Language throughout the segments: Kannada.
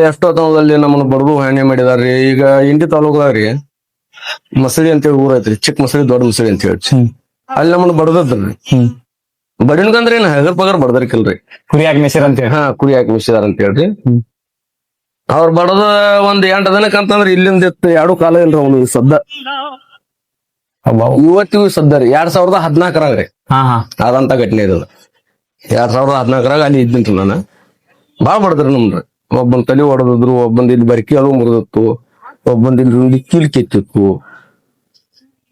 ಎಷ್ಟೊತ್ತನದಲ್ಲಿ ನಮ್ಮನ್ನ ಬಡದು ಹಾನಿ ಮಾಡಿದಾರ್ರಿ. ಈಗ ಇಂಡಿ ತಾಲೂಕದಾಗ್ರಿ ಮಸಳಿ ಅಂತೇಳಿ ಊರ ಐತ್ರಿ, ಚಿಕ್ಕ ಮಸಳಿ ದೊಡ್ಡ ಮಸಳಿ ಅಂತ ಹೇಳಿ ಅಲ್ಲಿ ನಮ್ಮನ್ನ ಬಡದದ್ರಿ. ಬಡಿನ್ಕಂದ್ರ ಏನ್ ಹಗರ್ ಪಗರ್ ಬಡದರ್ಕಿಲ್ರಿ, ಕುರಿ ಹಾಕಿ ಮೆಸಿರ್ ಅಂತ ಹೇಳಿ. ಕುರಿ ಹಾಕಿ ಮಿಸಿದಾರ ಅಂತ ಹೇಳ್ರಿ. ಅವ್ರ ಬಡದ ಒಂದ್ 8 ದಿನಕ್ಕೆ ಅಂತಂದ್ರ ಇಲ್ಲಿಂದ ಎರಡು ಕಾಲ ಇಲ್ರಿ ಅವ್ನು ಸದ್ದ ಇವತ್ತಿಗೂ ಸದ್ದರಿ. 2014ರಾಗ್ರಿ ಆದಂತ ಘಟನೆ ಇರೋದು. 2014ರಾಗ ಅಲ್ಲಿ ಇದ್ದಿನ್ರಿ ನಾನು. ಬಾಳ್ ಬಡದ್ರಿ ನಮ್ರಿ. ಒಬ್ಬನ್ ತಲೆ ಹೊಡೆದಿದ್ರು, ಒಬ್ಬಂದ್ ಇಲ್ಲಿ ಬರಕಿ ಅದು ಮುರಿದಿತ್ತು, ಒಬ್ಬಂದ್ ಇಲ್ಲಿ ಕೀಲ್ ಕೆತ್ತಿತ್ತು.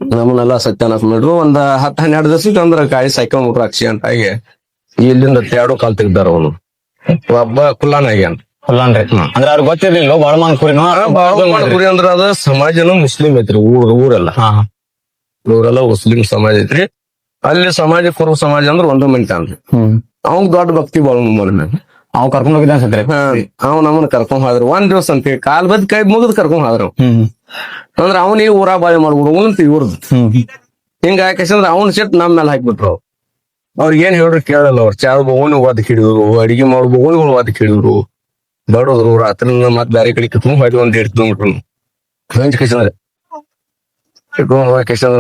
ನಮ್ಮನ್ನೆಲ್ಲ ಸತ್ಯಾನಾಶ ಮಾಡ್ರು. ಒಂದ್ 10-12 ದಿವಸಕ್ಕೆ ಅಂದ್ರ ಗಾಡಿ ಸೈಕಲ್ ಮುಟ್ರ ಆಕ್ಸಿಡೆಂಟ್ ಆಗಿ ಇಲ್ಲಿಂದ 2 ಕಾಲ್ ತೆಗ್ದಾರ ಅವನು. ಒಬ್ಬ ಕುಲ್ಲಾನಾಗ್ಯಾನ. ಅಂದ್ರೆ ಅವ್ರಿಗೆ ಗೊತ್ತಿರ್ಲಿಲ್ಲ ಬಾಳಮಾನ್ ಕುರಿ ಅಂದ್ರ ಅದ ಸಮಾಜನ ಮುಸ್ಲಿಂ ಐತ್ರಿ. ಊರೆಲ್ಲ ಮುಸ್ಲಿಂ ಸಮಾಜ ಐತ್ರಿ. ಅಲ್ಲಿ ಸಮಾಜ ಕುರು ಸಮಾಜ ಅಂದ್ರ ಒಂದು ಮಿನಿಟ್ ಅಂದ್ರಿ. ಅವಂಗ್ ದೊಡ್ಡ ಭಕ್ತಿ ಬಾಳ ಮ್ಯಾಗ ಅವ್ ಕರ್ಕೊಂಡ್ ಹೋಗಿದ್ದ. ಅವ್ ನಮ್ಮನ್ನ ಕರ್ಕೊಂಡ್ ಹೋದ್ರು. ಒಂದ್ ದಿವಸ ಅಂತ ಕಾಲ್ ಬದ್ ಕೈ ಮುಗಿದ್ ಕರ್ಕೊಂಡ್ ಹೋದ್ರ. ಅಂದ್ರ ಅವ್ನ ಈ ಊರಾಗ ಬಾಳೆ ಮಾಡ್ಬಿಡು ಅಂತ ಇವ್ರದ್ದು ಹಿಂಗ ಹಾಕಂದ್ರ ಅವ್ನ ಸಿಟ್ ನಮ್ ಮೇಲೆ ಹಾಕ್ಬಿಟ್ರು. ಅವ್ರಿಗೆ ಏನ್ ಹೇಳ್ರಿ ಕೇಳಲ್ಲ. ಅವ್ರು ಚಾ ಬೋಗಣಿ ವಾದಕ್ ಹಿಡಿದ್ರು, ಅಡಿಗೆ ಮಾಡೋ ಬೋಗಣಿಗಳು ವಾದಕ್ ಹಿಡಿದ್ರು, ಬಡದ್ರು. ರಾತ್ರಿ ಮತ್ ಬೇರೆ ಕಡೆ ಕಿತ್ಕೊಂಡ್ ಹೋಯ್ತು. ಒಂದ್ 1 ಕಿಲೋಮೀಟರ್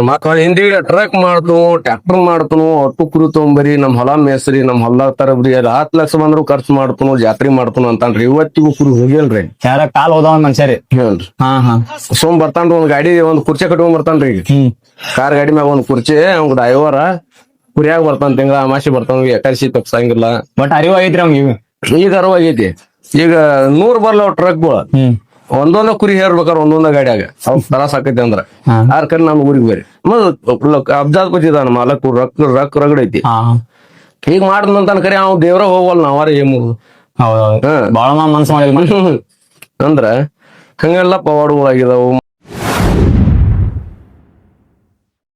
ಮಕ್ಕಳ ಹಿಂದಿ ಟ್ರಕ್ ಮಾಡ್ತು, ಟ್ರ್ಯಾಕ್ಟರ್ ಮಾಡ್ತನು, ಒಟ್ಟು ಕುರಿ ತಗೊಂಬರಿ, ನಮ್ ಹೊಲ ಮೇಸ್ರಿ, ನಮ್ ಹೊಲ ತರಬ್ರಿ, 10 ಲಕ್ಷ ಬಂದ್ರು ಖರ್ಚು ಮಾಡ್ತನು, ಜಾತ್ರೆ ಮಾಡ್ತನು ಅಂತನ್ರಿ. ಇವತ್ತಿಗೂ ಕುರಿ ಹೋಗಿಲ್ರಿ. ಯಾರ ಕಾಲ್ ಹೋದವ ಮನುಷ್ಯರಿ. ಹೇಳ್ರಿ ಸೋಮ್ ಬರ್ತಾನ್ರಿ. ಒಂದ್ ಗಾಡಿ ಒಂದ್ ಕುರ್ಚಿ ಕಟ್ಕೊಂಡ್ ಬರ್ತಾನ್ರಿ. ಈಗ ಕಾರ್ ಗಾಡಿ ಮ್ಯಾಗ ಒಂದ್ ಕುರ್ಚಿ, ಅವ್ನ ಡ್ರೈವರ ಕುರಿಯಾಗ ಬರ್ತಾನ. ತಿಂಗಳ ಅಮಾಸಿ ಬರ್ತಾನ, ಎಕರ್ಸಿ ತಪ್ಸಂಗಿಲ್ಲ. ಬಟ್ ಅರಿವು ಆಗೈತ್ರಿ ಅವ್ನಿಗೆ. ಈಗ ಅರಿವಾಗೈತಿ. ಈಗ 100 ಬರ್ಲ ಟ್ರಕ್ಗಳು ಒಂದೊಂದ ಕುರಿ ಹೇರ್ಬೇಕಾರ ಒಂದೊಂದ ಗಾಡಿಯಾಗ ಅವ್ ತ್ರಾಸ ಆಕೈತಿ ಅಂದ್ರ ಆರ್ ಕಡೆ ನಮ್ ಊರಿಗೆ ಬರ್ರಿ. ಅಬ್ಜಾದ್ ಕೂತಿದಾನ ಮಾಲಕ್ ರಕ್ ರಗಡೈತಿ. ಹೀಗ್ ಮಾಡ್ದಂತ ಕರಿ ಅವ್ ದೇವ್ರ ಹೋಗವಲ್ ನಾವಾರ ಏಮು ಬಾಳ ಮನ್ಸ ಮಾಡಿ ಅಂದ್ರ ಹಂಗೆಲ್ಲ ಪವಾಡಗಳಾಗಿದಾವು.